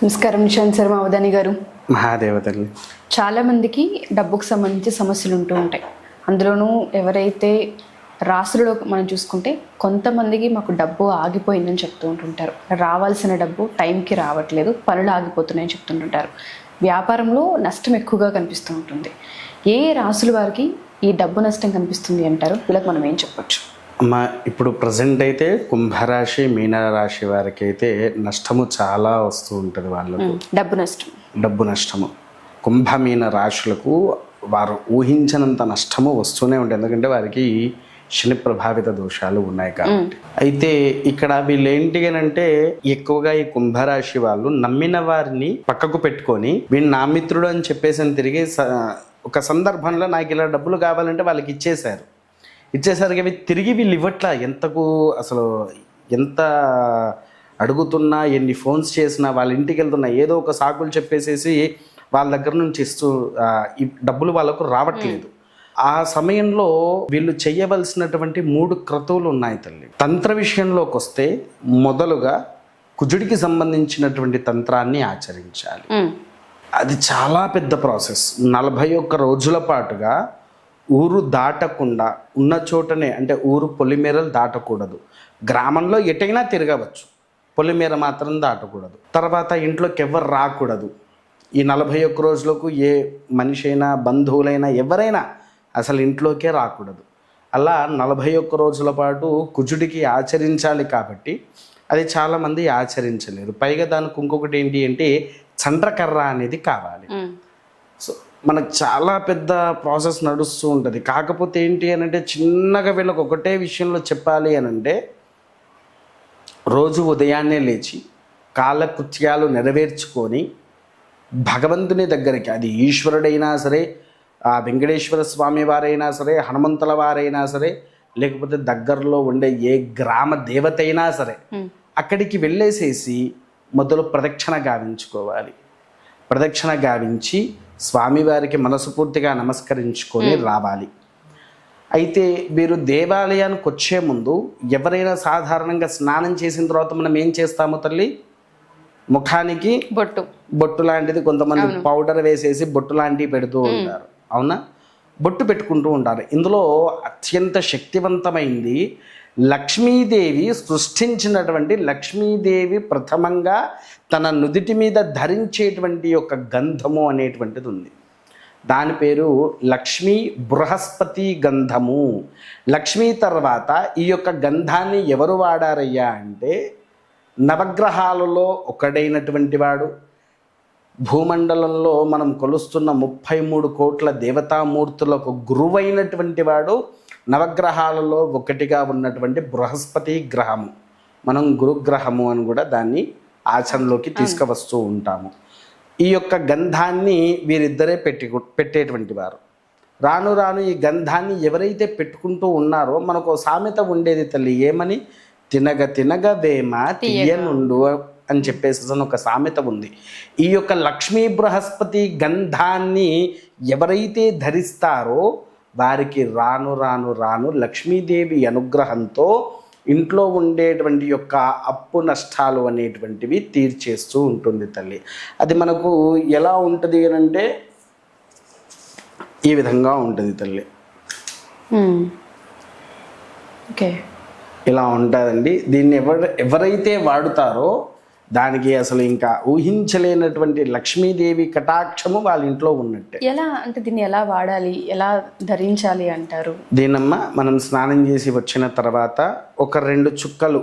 నమస్కారం నిశాంత్ శర్మ అవధాని గారు. మహాదేవతల్లి. చాలా మందికి డబ్బుకు సంబంధించి సమస్యలు ఉంటూ ఉంటాయి. అందులోనూ ఎవరైతే రాసులలో మనం చూసుకుంటే కొంతమందికి మాకు డబ్బు ఆగిపోయిందని చెప్తూ ఉంటుంటారు. రావాల్సిన డబ్బు టైంకి రావట్లేదు, పనులు ఆగిపోతున్నాయని చెప్తుంటుంటారు. వ్యాపారంలో నష్టం ఎక్కువగా కనిపిస్తూ ఉంటుంది. ఏ రాసుల వారికి ఈ డబ్బు నష్టం కనిపిస్తుంది అంటారు? వీళ్ళకి మనం ఏం చెప్పొచ్చు? అమ్మ, ఇప్పుడు ప్రజెంట్ అయితే కుంభరాశి మీనరాశి వారికి అయితే నష్టము చాలా వస్తూ ఉంటుంది. వాళ్ళకు డబ్బు నష్టము. కుంభమీన రాశులకు వారు ఊహించినంత నష్టము వస్తూనే ఉంటుంది. ఎందుకంటే వారికి శని ప్రభావిత దోషాలు ఉన్నాయి కాబట్టి. అయితే ఇక్కడ వీళ్ళు ఏంటి అంటే ఎక్కువగా ఈ కుంభరాశి వాళ్ళు నమ్మిన వారిని పక్కకు పెట్టుకొని వీళ్ళు నా మిత్రుడు అని చెప్పేసి తిరిగి ఒక సందర్భంలో నాకు ఇలా డబ్బులు కావాలంటే వాళ్ళకి ఇచ్చేసరికి అవి తిరిగి వీళ్ళు ఇవ్వట్లా. అసలు ఎంత అడుగుతున్నా, ఎన్ని ఫోన్స్ చేసినా, వాళ్ళ ఇంటికి వెళ్తున్నా ఏదో ఒక సాకులు చెప్పేసేసి వాళ్ళ దగ్గర నుంచి ఈ డబ్బులు వాళ్ళకు రావట్లేదు. ఆ సమయంలో వీళ్ళు చేయవలసినటువంటి 3 క్రతువులు ఉన్నాయి తల్లి. తంత్ర విషయంలోకి వస్తే మొదలుగా కుజుడికి సంబంధించినటువంటి తంత్రాన్ని ఆచరించాలి. అది చాలా పెద్ద ప్రాసెస్. 41 రోజుల పాటుగా ఊరు దాటకుండా ఉన్న చోటనే, అంటే ఊరు పొలిమేరలు దాటకూడదు. గ్రామంలో ఎటైనా తిరగవచ్చు, పొలిమేర మాత్రం దాటకూడదు. తర్వాత ఇంట్లోకి ఎవరు రాకూడదు. ఈ 41 రోజులకు ఏ మనిషి అయినా, బంధువులైనా, ఎవరైనా అసలు ఇంట్లోకే రాకూడదు. అలా 41 రోజుల పాటు కుజుడికి ఆచరించాలి. కాబట్టి అది చాలామంది ఆచరించలేరు. పైగా దానికి ఇంకొకటి ఏంటి అంటే చండ్రకర్ర అనేది కావాలి. సో మనకు చాలా పెద్ద ప్రాసెస్ నడుస్తూ ఉంటుంది. కాకపోతే ఏంటి అని అంటే చిన్నగా వీళ్ళకి ఒకటే విషయంలో చెప్పాలి అని అంటే రోజు ఉదయాన్నే లేచి కాలకృత్యాలు నెరవేర్చుకొని భగవంతుని దగ్గరికి, అది ఈశ్వరుడైనా సరే, ఆ వెంకటేశ్వర స్వామి వారైనా సరే, హనుమంతుల వారైనా సరే, లేకపోతే దగ్గరలో ఉండే ఏ గ్రామ దేవత అయినా సరే, అక్కడికి వెళ్ళేసేసి మొదలు ప్రదక్షిణ గావించుకోవాలి. ప్రదక్షిణ గావించి స్వామివారికి మనస్ఫూర్తిగా నమస్కరించుకొని రావాలి. అయితే మీరు దేవాలయానికి వచ్చే ముందు ఎవరైనా సాధారణంగా స్నానం చేసిన తర్వాత మనం ఏం చేస్తాము తల్లి? ముఖానికి బొట్టు లాంటిది, కొంతమంది పౌడర్ వేసేసి బొట్టు లాంటివి పెడుతూ ఉంటారు. అవునా? బొట్టు పెట్టుకుంటూ ఉంటారు. ఇందులో అత్యంత శక్తివంతమైంది లక్ష్మీదేవి సృష్టించినటువంటి, లక్ష్మీదేవి ప్రథమంగా తన నుదిటి మీద ధరించేటువంటి ఒక గంధము అనేటువంటిది ఉంది. దాని పేరు లక్ష్మీ బృహస్పతి గంధము. లక్ష్మీ తర్వాత ఈ యొక్క గంధాన్ని ఎవరు వాడారయ్యా అంటే నవగ్రహాలలో ఒకడైనటువంటి వాడు, భూమండలంలో మనం కొలుస్తున్న 33 కోట్ల దేవతామూర్తులకు గురువైనటువంటి వాడు, నవగ్రహాలలో ఒకటిగా ఉన్నటువంటి బృహస్పతి గ్రహము. మనం గురుగ్రహము అని కూడా దాన్ని ఆచరణలోకి తీసుకువస్తూ ఉంటాము. ఈ యొక్క గంధాన్ని వీరిద్దరే పెట్టేటువంటి వారు. రాను రాను ఈ గంధాన్ని ఎవరైతే పెట్టుకుంటూ ఉన్నారో, మనకు సామెత ఉండేది తల్లి, ఏమని? తినగ తినగ వేమ తీయనుండు అని చెప్పేసి ఒక సామెత ఉంది. ఈ యొక్క లక్ష్మీ బృహస్పతి గంధాన్ని ఎవరైతే ధరిస్తారో వారికి రాను రాను రాను లక్ష్మీదేవి అనుగ్రహంతో ఇంట్లో ఉండేటువంటి యొక్క అప్పు నష్టాలు అనేటువంటివి తీర్చేస్తూ ఉంటుంది తల్లి. అది మనకు ఎలా ఉంటుంది అంటే ఈ విధంగా ఉంటుంది తల్లి. ఓకే, ఇలా ఉంటుందండి. దీన్ని ఎవరైతే వాడుతారో దానికి అసలు ఇంకా ఊహించలేనటువంటి లక్ష్మీదేవి కటాక్షము వాళ్ళ ఇంట్లో ఉన్నట్టే. ఎలా అంటే దీన్ని ఎలా వాడాలి, ఎలా ధరించాలి అంటారు? దీనమ్మ, మనం స్నానం చేసి వచ్చిన తర్వాత ఒక 2 చుక్కలు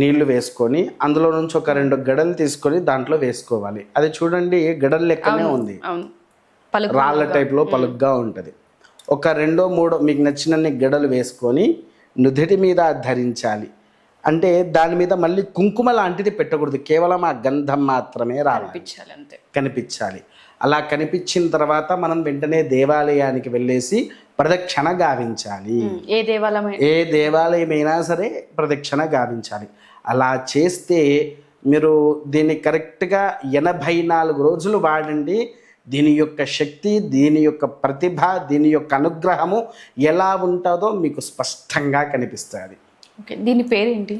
నీళ్లు వేసుకొని అందులో నుంచి ఒక 2 గడలు తీసుకొని దాంట్లో వేసుకోవాలి. అది చూడండి గడల లెక్కనే ఉంది, రాళ్ళ టైప్లో పలుగ్గా ఉంటుంది. ఒక 2-3 మీకు నచ్చినన్ని గడలు వేసుకొని నుదిటి మీద ధరించాలి. అంటే దాని మీద మళ్ళీ కుంకుమ లాంటిది పెట్టకూడదు, కేవలం ఆ గంధం మాత్రమే కనిపించాలి. అలా కనిపించిన తర్వాత మనం వెంటనే దేవాలయానికి వెళ్ళేసి ప్రదక్షిణ గావించాలి. ఏ దేవాలయమైనా సరే ప్రదక్షిణ గావించాలి. అలా చేస్తే మీరు దీన్ని కరెక్ట్గా 84 రోజులు వాడండి. దీని యొక్క శక్తి, దీని యొక్క ప్రతిభ, దీని యొక్క అనుగ్రహము ఎలా ఉంటుందో మీకు స్పష్టంగా కనిపిస్తుంది. ఓకే, దీని పేరేంటి?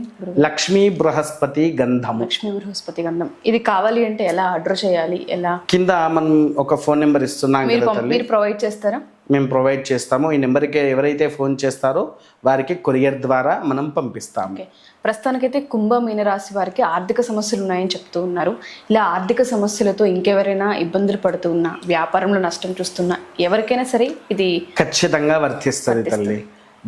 లక్ష్మీ బృహస్పతి గంధము. లక్ష్మీ బృహస్పతి గంధం. ఇది కావాలి అంటే ఎలా ఆర్డర్ చేయాలి, ఎలా? కింద మనం ఒక ఫోన్ నెంబర్ ఇస్తున్నాం కదా తల్లి, మీరు ప్రొవైడ్ చేస్తారా? మేము ప్రొవైడ్ చేస్తాము. ఈ నెంబర్కి ఎవరైతే ఫోన్ చేస్తారో వారికి కొరియర్ ద్వారా మనం పంపిస్తాము. ఓకే, ప్రస్తుతానికైతే కుంభ మీనరాశి వారికి ఆర్థిక సమస్యలు ఉన్నాయని చెప్తూ ఉన్నారు. ఇలా ఆర్థిక సమస్యలతో ఇంకెవరైనా ఇబ్బందులు పడుతూ ఉన్నా, వ్యాపారంలో నష్టం చూస్తున్నా, ఎవరికైనా సరే ఇది ఖచ్చితంగా వర్తిస్తుంది తల్లి.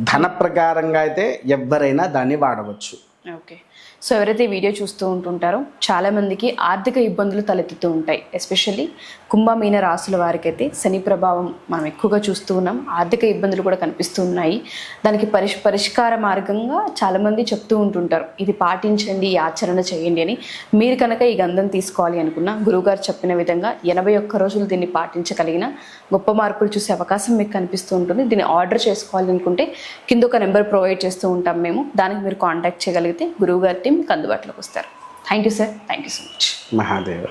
ధన ప్రకారంగా అయితే ఎవరైనా దాన్ని వాడవచ్చు. ఓకే, సో ఎవరైతే ఈ వీడియో చూస్తూ ఉంటుంటారో చాలామందికి ఆర్థిక ఇబ్బందులు తలెత్తుతూ ఉంటాయి. ఎస్పెషల్లీ కుంభ మీన రాశుల వారికి అయితే శని ప్రభావం మనం ఎక్కువగా చూస్తూ ఉన్నాం. ఆర్థిక ఇబ్బందులు కూడా కనిపిస్తూ ఉన్నాయి. దానికి పరిష్కార మార్గంగా చాలామంది చెప్తూ ఉంటుంటారు, ఇది పాటించండి, ఈ ఆచరణ చేయండి అని. మీరు కనుక ఈ గంధం తీసుకోవాలి అనుకున్న గురువుగారు చెప్పిన విధంగా 81 రోజులు దీన్ని పాటించగలిగిన గొప్ప మార్పులు చూసే అవకాశం మీకు కనిపిస్తూ ఉంటుంది. దీన్ని ఆర్డర్ చేసుకోవాలి అనుకుంటే కింద ఒక నెంబర్ ప్రొవైడ్ చేస్తూ ఉంటాం మేము. దానికి మీరు కాంటాక్ట్ చేయగలిగితే గురువుగారి టీం మీకు అందుబాటులోకి వస్తారు. Thank you sir, thank you so much. Mahadeva.